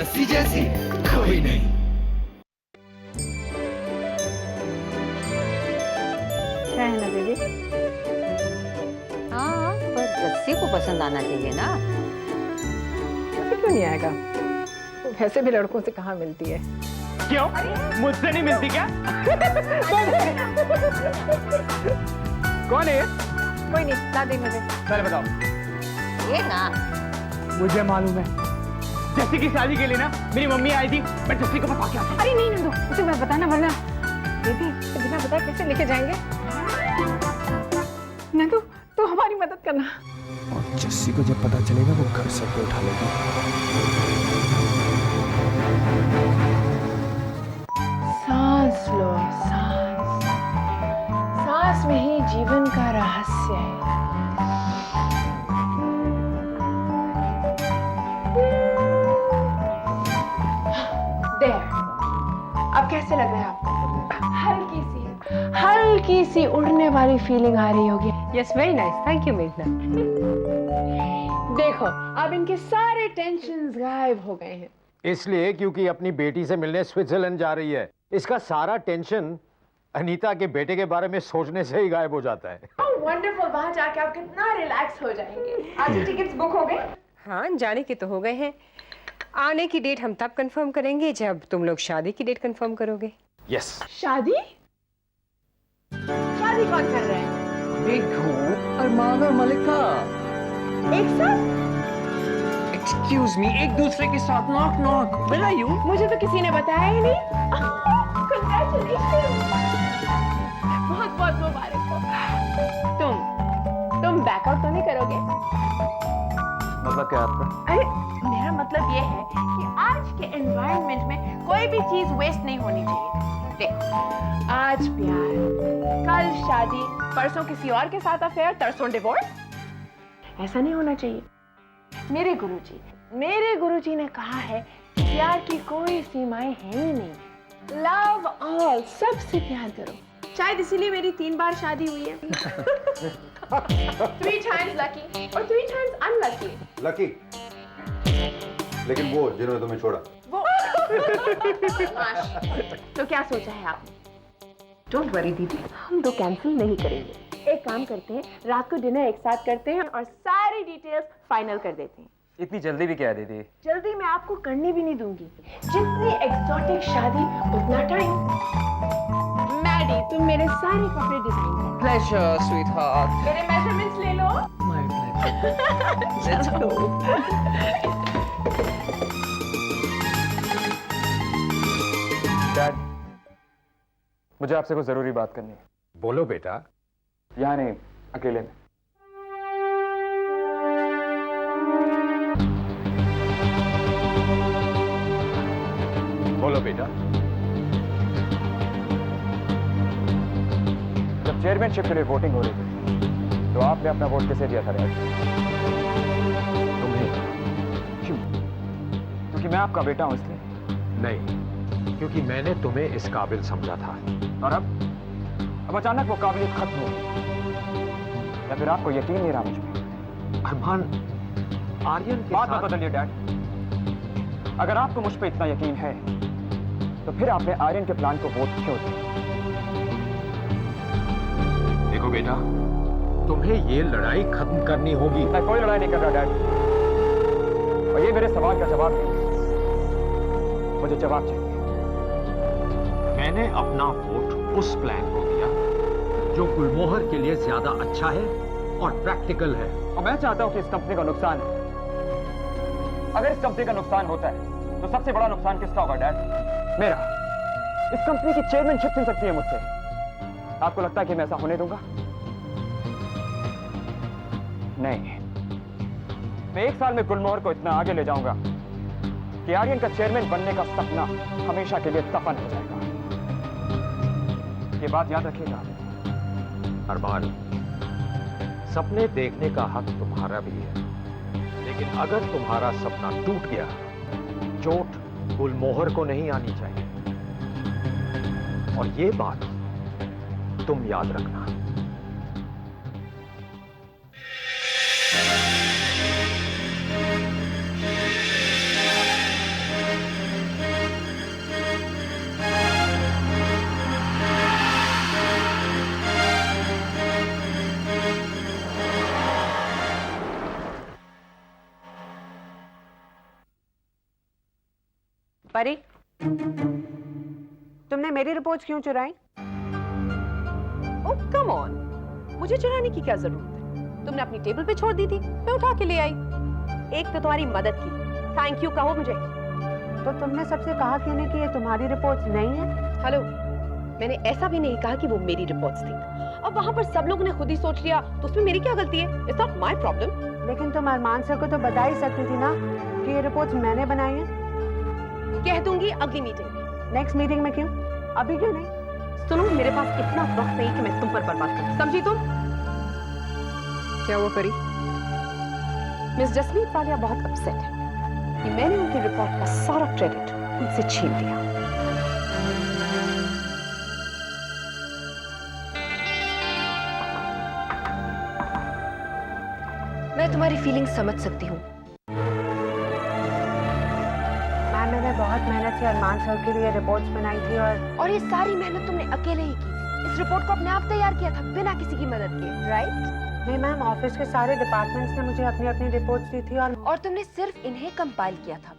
जस्सी जैसी कोई नहीं। क्या है ना दीदी? हाँ, पर जस्सी को पसंद आना चाहिए ना। ऐसे क्यों नहीं आएगा? वैसे भी लड़कों से कहाँ मिलती है। क्यों? मुझसे नहीं मिलती क्या? कौन है? कोई नहीं, ला दे मुझे। पहले बताओ। ये ना मुझे मालूम है, जस्सी की शादी के लिए ना मेरी मम्मी आई थी, मैं जस्सी को बता के आता हूं। अरे नहीं नंदू, उसे मैं बताना वरना दीदी बिना बताए कैसे लेके जाएंगे? नंदू तू हमारी मदद करना। और जस्सी को जब पता चलेगा वो घर से उठा लेगी। सांस लो, सांस। सांस में ही जीवन का रहस्य है। देयर। अब कैसे लग रहा है आपको? हल्की सी उड़ने वाली फीलिंग आ रही होगी। Yes very nice, thank you मेघना। देखो अब इनके सारे टेंशन्स गायब हो गए हैं। इसलिए क्योंकि अपनी बेटी से मिलने स्विट्जरलैंड जा रही है। इसका सारा टेंशन अनीता के बेटे के बारे में सोचने से ही गायब हो जाता है। वंडरफुल, वहां जाके आप कितना रिलैक्स हो जाएंगे। आज टिकट्स बुक हो गए? हाँ, जाने के तो हो गए हैं। आने की डेट हम तब कंफर्म करेंगे जब तुम लोग शादी की डेट कंफर्म करोगे। यस। शादी? शादी कौन कर रहे हैं? अरमान और मलिका एक साथ? एक्सक्यूज मी, एक दूसरे के साथ knock knock. Where are you? मुझे तो किसी ने बताया ही नहीं। Congratulations! बहुत बहुत मुबारक हो। तुम बैकआउट तो नहीं करोगे? मतलब क्या आपका? अरे मेरा मतलब ये है कि आज के एनवायरनमेंट में कोई भी चीज वेस्ट नहीं होनी चाहिए। देखो, आज प्यार, कल शादी, परसों किसी और के साथ अफेयर, तरसों डिवोर्स। ऐसा नहीं होना चाहिए। मेरे गुरुजी ने कहा है कि प्यार की कोई सीमाएं हैं ही नहीं। लव ऑल, सबसे प्यार करो। शायद इसीलिए मेरी 3 बार शादी हुई है। 3 times lucky और 3 times unlucky। लकी, लेकिन वो जिन्होंने तुम्हें छोड़ा वो तो क्या सोचा है आपने? डोंट वरी दीदी, हम तो कैंसिल नहीं करेंगे। एक काम करते हैं, रात को डिनर एक साथ करते हैं और सारी डिटेल्स फाइनल कर देते हैं। इतनी जल्दी भी क्या है दीदी? जल्दी मैं आपको करने भी नहीं दूंगी। जितनी एक्सोटिक शादी उतना टाइम। मैडी, तुम मेरे सारे कपड़े डिजाइन कर। Pleasure sweetheart. मेरे मेजरमेंट्स ले लो। My pleasure. Let's go. Dad, मुझे आपसे कुछ जरूरी बात करनी है। बोलो बेटा। यहाँ नहीं, अकेले में। बोलो बेटा। जब चेयरमैनशिप के लिए वोटिंग हो रही थी तो आपने अपना वोट किसे दिया था डैड? तुम्हें। क्यों? क्योंकि मैं आपका बेटा हूं इसलिए? नहीं, क्योंकि मैंने तुम्हें इस काबिल समझा था। और अब अचानक वो काबिलियत खत्म हो गई, या फिर आपको यकीन नहीं रहा मुझ पे? अरमान, आर्यन के बात मत साथ... बदलिए डैड। अगर आपको मुझ पे इतना यकीन है तो फिर आपने आर्यन के प्लान को वोट क्यों दिया? देखो बेटा, तुम्हें ये लड़ाई खत्म करनी होगी। मैं कोई लड़ाई नहीं कर रहा डैड, और ये मेरे सवाल का जवाब नहीं। मुझे जवाब चाहिए। मैंने अपना वोट उस प्लान को दिया जो गुलमोहर के लिए ज्यादा अच्छा है और प्रैक्टिकल है। और मैं चाहता हूं कि इस कंपनी का नुकसान, अगर इस कंपनी का नुकसान होता है तो सबसे बड़ा नुकसान किसका होगा डैड? मेरा। इस कंपनी की चेयरमैनशिप छीन सकती है मुझसे। आपको लगता है कि मैं ऐसा होने दूंगा? नहीं। मैं 1 साल में गुलमोहर को इतना आगे ले जाऊंगा कि आर्यन का चेयरमैन बनने का सपना हमेशा के लिए दफन हो जाएगा। ये बात याद रखिएगा। अरमान, सपने देखने का हक तुम्हारा भी है, लेकिन अगर तुम्हारा सपना टूट गया, चोट गुलमोहर को नहीं आनी चाहिए। और ये बात तुम याद रखना। परी, तुमने मेरी रिपोर्ट्स क्यों चुराई? ओह कम ऑन, मुझे चुराने की क्या जरूरत है? तुमने अपनी टेबल पे छोड़ दी थी, मैं उठा के ले आई। एक तो तुम्हारी मदद की, थैंक यू कहो मुझे। तो तुमने सबसे कहा क्यों नहीं कि ये तुम्हारी रिपोर्ट्स नहीं है? हेलो, मैंने ऐसा भी नहीं कहा कि वो मेरी रिपोर्ट्स थी। अब वहां पर सब लोगों ने खुद ही सोच लिया तो उसमें मेरी क्या गलती है? It's not my problem. लेकिन तुम अरमान सर को तो बता ही सकती थी ना कि ये रिपोर्ट्स मैंने बनाई हैं। कह दूंगी अगली मीटिंग में। नेक्स्ट मीटिंग में क्यों? अभी क्यों नहीं? सुनो, मेरे पास इतना वक्त नहीं कि मैं तुम पर बर्बाद करूं, समझी तुम? क्या हुआ परी? मिस जसमीत वालिया बहुत अपसेट है कि मैंने उनकी रिपोर्ट का सारा क्रेडिट उनसे छीन लिया। मैं तुम्हारी फीलिंग समझ सकती हूँ। मैम, मैंने बहुत मेहनत से अरमान सर के लिए रिपोर्ट्स बनाई थी और ये सारी मेहनत तुमने अकेले ही की थी। इस रिपोर्ट को अपने आप तैयार किया था बिना किसी की मदद के, राइट? नहीं मैम, ऑफिस के सारे डिपार्टमेंट्स ने मुझे अपनी अपनी रिपोर्ट्स दी थी और तुमने सिर्फ इन्हें कंपाइल किया था।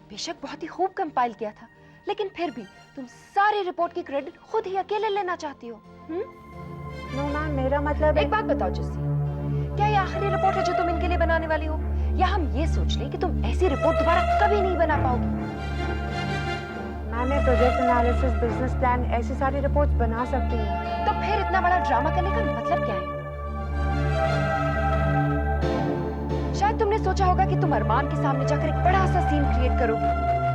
बेशक बहुत ही खूब कंपाइल किया था, लेकिन फिर भी तुम सारी रिपोर्ट की क्रेडिट खुद ही अकेले लेना चाहती हो। नो मैम, मेरा मतलब एक बात बताओ जस्सी, क्या ये आखिरी रिपोर्ट है जो तुम इनके लिए बनाने वाली हो, या हम ये सोच लें कि तुम ऐसी रिपोर्ट दोबारा कभी नहीं बना पाओगी? मैंने प्रोजेक्ट एनालिसिस, बिजनेस प्लान, ऐसी सारी रिपोर्ट्स बना सकती हूँ। तो फिर इतना बड़ा ड्रामा करने का मतलब क्या है? शायद तुमने सोचा होगा कि तुम अरमान के सामने जाकर एक बड़ा सा सीन क्रिएट करोगी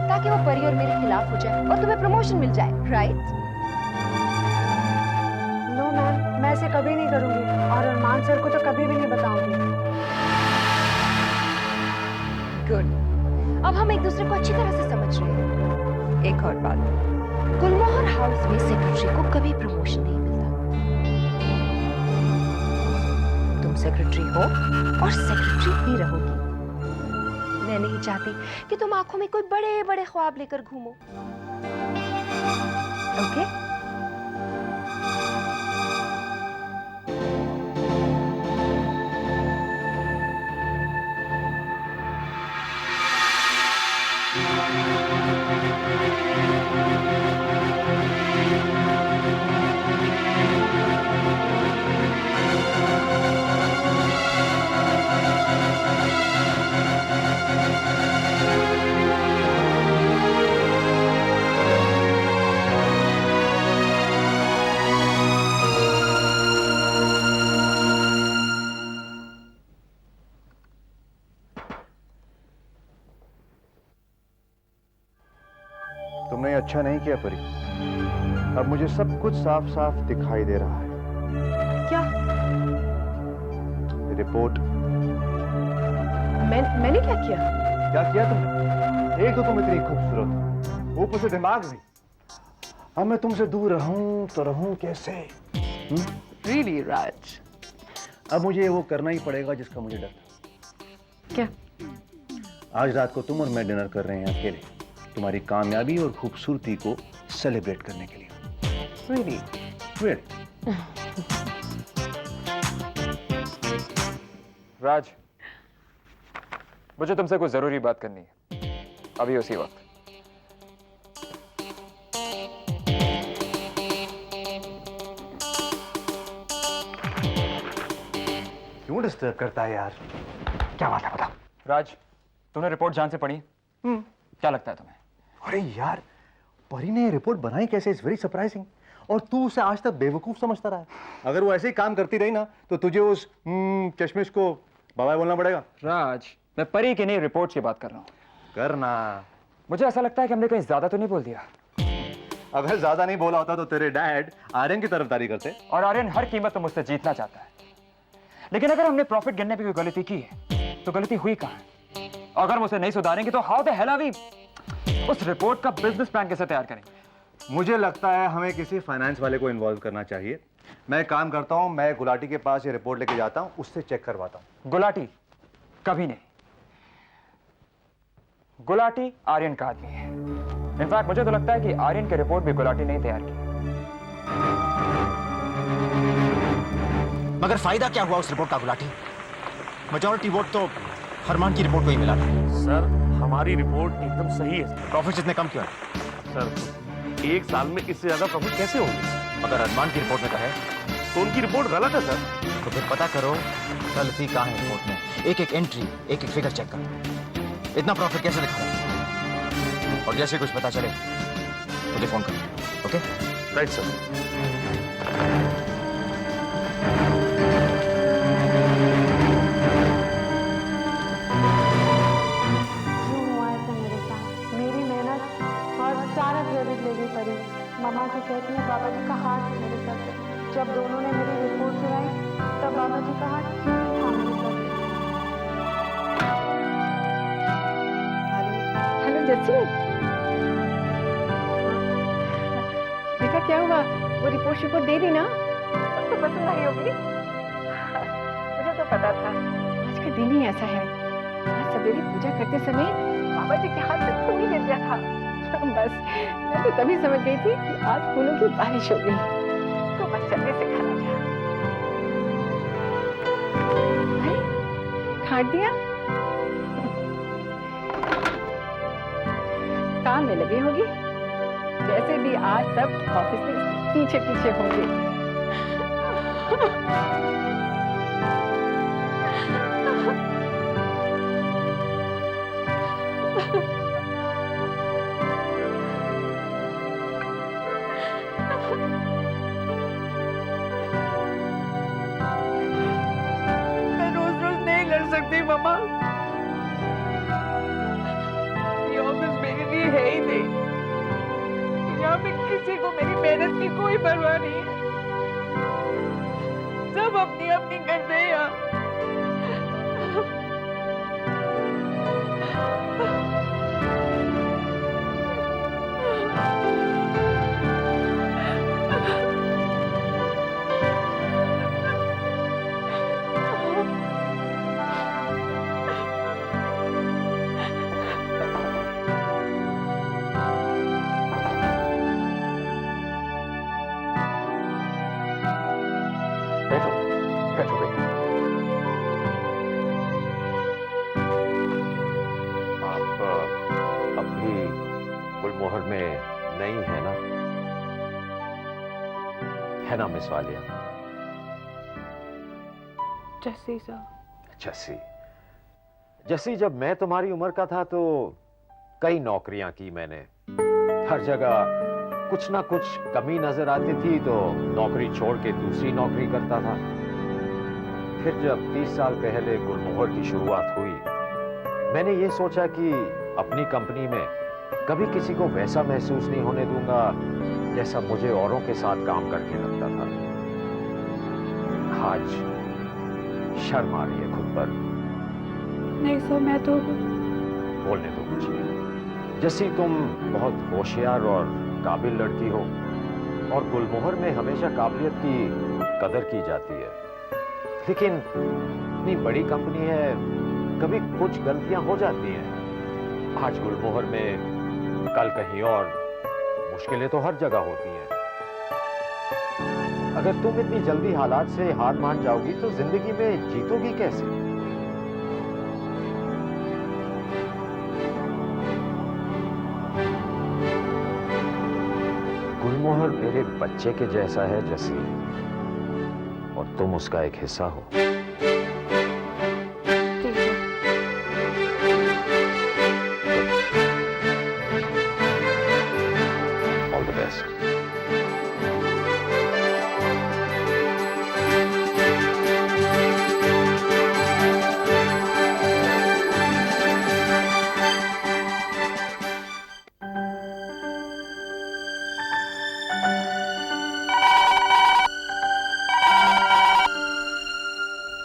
ताकि वो परी और मेरे खिलाफ हो जाए और तुम्हें प्रमोशन मिल जाए, राइट? नो मैम, मैं ऐसे कभी नहीं करूंगी और अरमान सर को तो कभी भी नहीं बताऊंगी। गुड, अब हम एक दूसरे को अच्छी तरह से समझ रहे हैं। एक और बात, गुलमोहर हाउस में सेक्रेटरी को कभी प्रमोशन नहीं मिलता। तुम सेक्रेटरी हो और सेक्रेटरी ही रहोगी। मैं नहीं चाहती कि तुम आंखों में कोई बड़े बड़े ख्वाब लेकर घूमो, ओके? तुमने अच्छा नहीं किया परी। अब मुझे सब कुछ साफ साफ दिखाई दे रहा है। क्या? रिपोर्ट। मैंने क्या किया? क्या किया तुमने? एक तो तुम इतनी खूबसूरत, ऊपर से दिमाग भी। अब मैं तुमसे दूर रहूं तो रहूं कैसे? Really, राज? अब मुझे वो करना ही पड़ेगा जिसका मुझे डर था। क्या? आज रात को तुम और मैं डिनर कर रहे हैं अकेले, तुम्हारी कामयाबी और खूबसूरती को सेलिब्रेट करने के लिए। Really? Really? राज, मुझे तुमसे कुछ जरूरी बात करनी है, अभी उसी वक्त। क्यों डिस्टर्ब करता है यार? क्या बात है बताओ। राज, तुमने रिपोर्ट जान से पढ़ी? क्या लगता है तुम्हें? अरे यार, परी ने ये रिपोर्ट बनाई कैसे? It's very surprising. और तू उसे आज तक बेवकूफ समझता रहा है। अगर वो ऐसे ही काम करती रही ना तो तुझे उस चश्मिश को बाय बाय बोलना पड़ेगा। राज, मैं परी की नहीं रिपोर्ट की बात कर रहा हूँ। करना। मुझे ऐसा लगता है कि हमने कहीं ज्यादा तो नहीं बोल दिया। अगर ज्यादा नहीं बोला होता तो तेरे डैड आर्यन की तरफदारी करते। और आर्यन हर कीमत पर मुझसे जीतना चाहता है, लेकिन अगर हमने प्रॉफिट गिनने पे कोई गलती की है तो गलती हुई कहाँ है? अगर हम उसे नहीं सुधारेंगे तो how the hell are we उस रिपोर्ट का बिजनेस प्लान कैसे तैयार करेंगे? मुझे लगता है हमें किसी फाइनेंस वाले को इन्वॉल्व करना चाहिए। मैं काम करता हूं, मैं गुलाटी के पास ये रिपोर्ट लेके जाता हूं, उससे चेक करवाता हूं। गुलाटी? कभी नहीं। गुलाटी आर्यन का आदमी है। इनफैक्ट मुझे तो लगता है कि आर्यन की रिपोर्ट भी गुलाटी नहीं तैयार की। मगर फायदा क्या हुआ उस रिपोर्ट का गुलाटी? मेजॉरिटी वोट तो अरमान की रिपोर्ट को ही मिला। सर, हमारी रिपोर्ट एकदम सही है प्रॉफिट इतने कम क्यों है? सर। एक साल में इससे ज्यादा प्रॉफिट कैसे होंगे? अगर अरमान की रिपोर्ट में कहा है तो उनकी रिपोर्ट गलत है सर। तो फिर पता करो गलती कहाँ है रिपोर्ट में। एक एक एंट्री, एक एक फिगर चेक करो। इतना प्रॉफिट कैसे दिखा? और जैसे कुछ पता चले मुझे फोन करो, ओके? Right sir. क्यों हुआ ऐसा मेरे साथ? मेरी मेहनत और सारा क्रेडिट ले गई परी। मामा तो कहती है बाबा जी का हाथ है मेरे सर पे। जब दोनों ने मेरी रिपोर्ट चुराई तब बाबा जी का हाथ क्यों नहीं था मेरे सर पे? हेलो जस्सी, देखा क्या हुआ? वो रिपोर्ट दे दी ना? सबको पसंद आई होगी। मुझे तो पता था आज का दिन ही ऐसा है। आज सवेरे पूजा करते समय बाबा जी के हाथ से फूल ही गिर गया था। बस मैं तो तभी समझ गई थी कि आज फूलों की बारिश हो गई। तो बस जल्दी से खाना जा। अरे खाट दिया? काम में लगे होगी। वैसे भी आज सब ऑफिस में पीछे पीछे होंगे। मैं रोज रोज नहीं लड़ सकती मामा। ये ऑफिस मेरे लिए है ही नहीं। यहाँ पे किसी को मेरी मेहनत की कोई परवाह नहीं है। सब अपनी अपनी करते हैं यहाँ। बैठो बैठो बैठो। आप अब भी गुलमोहर में नई है ना? है ना मिस वालिया? जस्सी सर। जस्सी, जस्सी, जब मैं तुम्हारी उम्र का था तो कई नौकरियां की मैंने। हर जगह कुछ ना कुछ कमी नजर आती थी तो नौकरी छोड़ के दूसरी नौकरी करता था। फिर जब 30 साल पहले गुलमोहर की शुरुआत हुई, मैंने ये सोचा कि अपनी कंपनी में कभी किसी को वैसा महसूस नहीं होने दूंगा जैसा मुझे औरों के साथ काम करके लगता था। आज शर्म आ रही है खुद पर। नहीं सर, मैं तो बोलने दो मुझे। जैसी तुम बहुत होशियार और काबिल लड़की हो और गुलमोहर में हमेशा काबिलियत की कदर की जाती है। लेकिन इतनी बड़ी कंपनी है, कभी कुछ गलतियां हो जाती हैं। आज गुलमोहर में, कल कहीं और। मुश्किलें तो हर जगह होती हैं। अगर तुम इतनी जल्दी हालात से हार मान जाओगी तो जिंदगी में जीतोगी कैसे? गुलमोहर मेरे बच्चे के जैसा है जसी, और तुम उसका एक हिस्सा हो। All the best.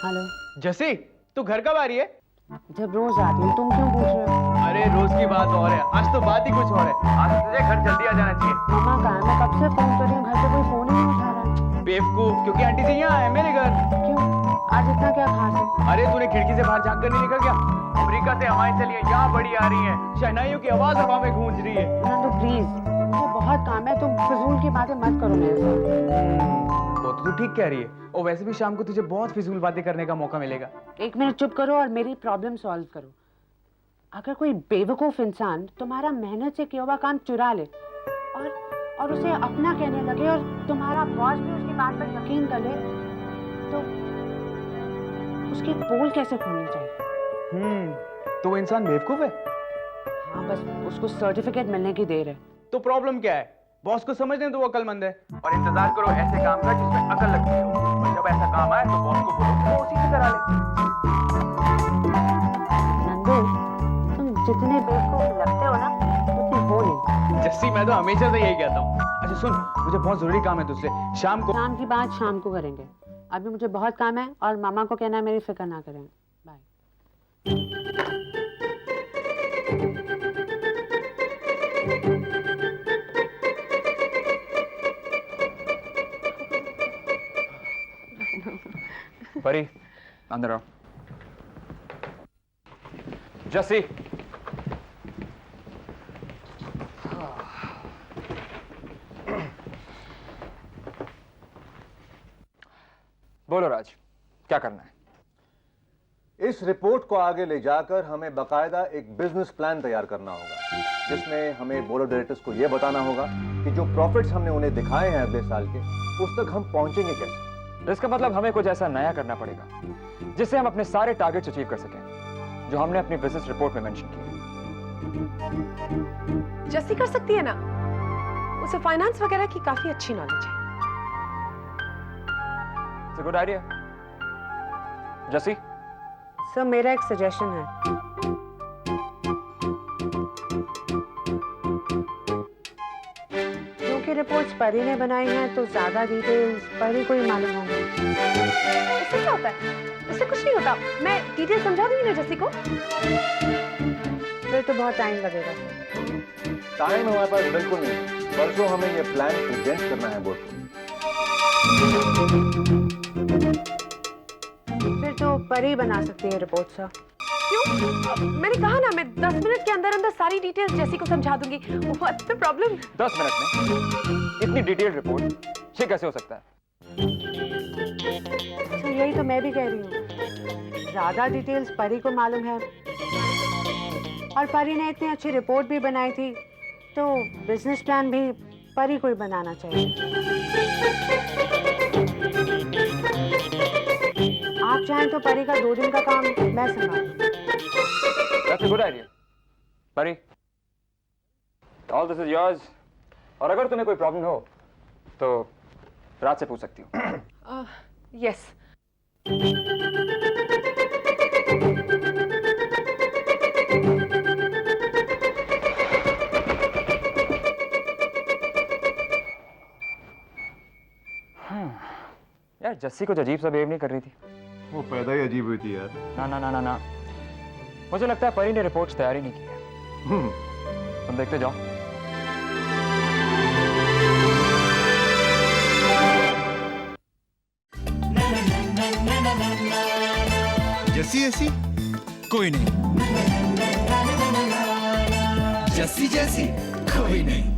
हेलो। जसी, तू घर कब आ रही है? जब रोज आती हूँ, तुम क्यों पूछ रहे हो? अरे रोज की बात और है, आज तो बात ही कुछ और है। आज तुझे घर जल्दी आ जाना चाहिए। मामा कहाँ? मैं कब से फोन कर रही हूँ, घर पे कोई फोन ही नहीं उठा रहा है। बेवकूफ, क्योंकि आंटी जी यहाँ है मेरे घर। क्यों? आज इतना क्या खास है? अरे तूने खिड़की से बाहर झांक कर नहीं देखा क्या? अमेरिका से हवाएं चली हैं, यहाँ बड़ी आ रही हैं। शहनाइयों की आवाज हवा में गूंज रही है। नंदू प्लीज, मुझे बहुत काम है, तुम फजूल की बातें मत करो मेरे साथ। वो तो तू ठीक कह रही है, और वैसे भी शाम को तुझे बहुत फिजूल बातें करने का मौका मिलेगा। 1 मिनट चुप करो और मेरी प्रॉब्लम सॉल्व करो। अगर कोई बेवकूफ इंसान तुम्हारा मेहनत से किया हुआ काम चुरा ले और उसे अपना कहने लगे और तुम्हारा बॉस भी उसकी बात पर यकीन कर ले, तो उसकी पोल कैसे खोलनी चाहिए? तो वो इंसान बेवकूफ है? हाँ, बस उसको सर्टिफिकेट मिलने की देर है। तो प्रॉब्लम क्या है? बॉस को समझने दो वो अक्लमंद है, और इंतजार करो ऐसे काम का जिसमें अकल लगती हो, और जब ऐसा काम आए तो बॉस को बोलो वो उसी से करा ले। नंदू, तुम जितने बेवकूफ लगते हो ना उतने हो नहीं। जस्सी, मैं तो हमेशा से यही कहता हूँ। अच्छा सुन, मुझे बहुत जरूरी काम है तुझसे, शाम को। काम की बात शाम को करेंगे, अभी मुझे बहुत काम है और मामा को कहना है मेरी फिक्र ना करें। बाय। परी, अंदर आओ। जस्सी, बोलो राज, क्या करना है? इस रिपोर्ट को आगे ले जाकर हमें बकायदा एक बिजनेस प्लान तैयार करना होगा, जिसमें हमें बोर्ड ऑफ डायरेक्टर्स को यह बताना होगा कि जो प्रॉफिट्स हमने उन्हें दिखाए हैं अगले साल के, उस तक हम पहुंचेंगे कैसे। इसका मतलब हमें कुछ ऐसा नया करना पड़ेगा जिससे हम अपने सारे टारगेट्स अचीव कर सकें जो हमने अपनी बिजनेस रिपोर्ट में मेंशन किए। जस्सी कर सकती है ना, उसे फाइनेंस वगैरह की काफी अच्छी नॉलेज है। It's a good idea. Jassi, sir मेरा एक सजेशन है। क्योंकि रिपोर्ट्स परी ने बनाई हैं तो ज्यादा डिटेल्स परी को ही मालूम होंगे। इससे क्या होता है? इससे कुछ नहीं होता, मैं डिटेल समझा दूंगी ना जस्सी को। फिर तो बहुत टाइम लगेगा। टाइम हमारे पास बिल्कुल नहीं, परसों हमें यह प्लान प्रेजेंट करना है बोर्ड को। फिर तो परी बना सकती है रिपोर्ट सर। क्यों? मैंने कहा ना, मैं 10 मिनट के अंदर अंदर सारी डिटेल्स जस्सी को समझा दूंगी। What's the problem? 10 मिनट में इतनी डिटेल्ड रिपोर्ट, ये कैसे हो सकता है? तो यही तो मैं भी कह रही हूँ, ज्यादा डिटेल्स परी को मालूम है और परी ने इतनी अच्छी रिपोर्ट भी बनाई थी, तो बिजनेस प्लान भी परी को ही बनाना चाहिए। आप चाहें तो परी का 2 दिन का काम मैं संभालूं। That's a good idea. परी, all this is yours. और अगर तुम्हें कोई प्रॉब्लम हो तो रात से पूछ सकती हो। यस। यार जस्सी कुछ अजीब सा बिहेव नहीं कर रही थी। वो पैदा ही अजीब हुई थी यार। ना ना ना ना ना, मुझे लगता है परी ने रिपोर्ट्स तैयार ही नहीं की है। तुम देखते जाओ। जस्सी जैसी कोई नहीं, जस्सी जैसी कोई नहीं।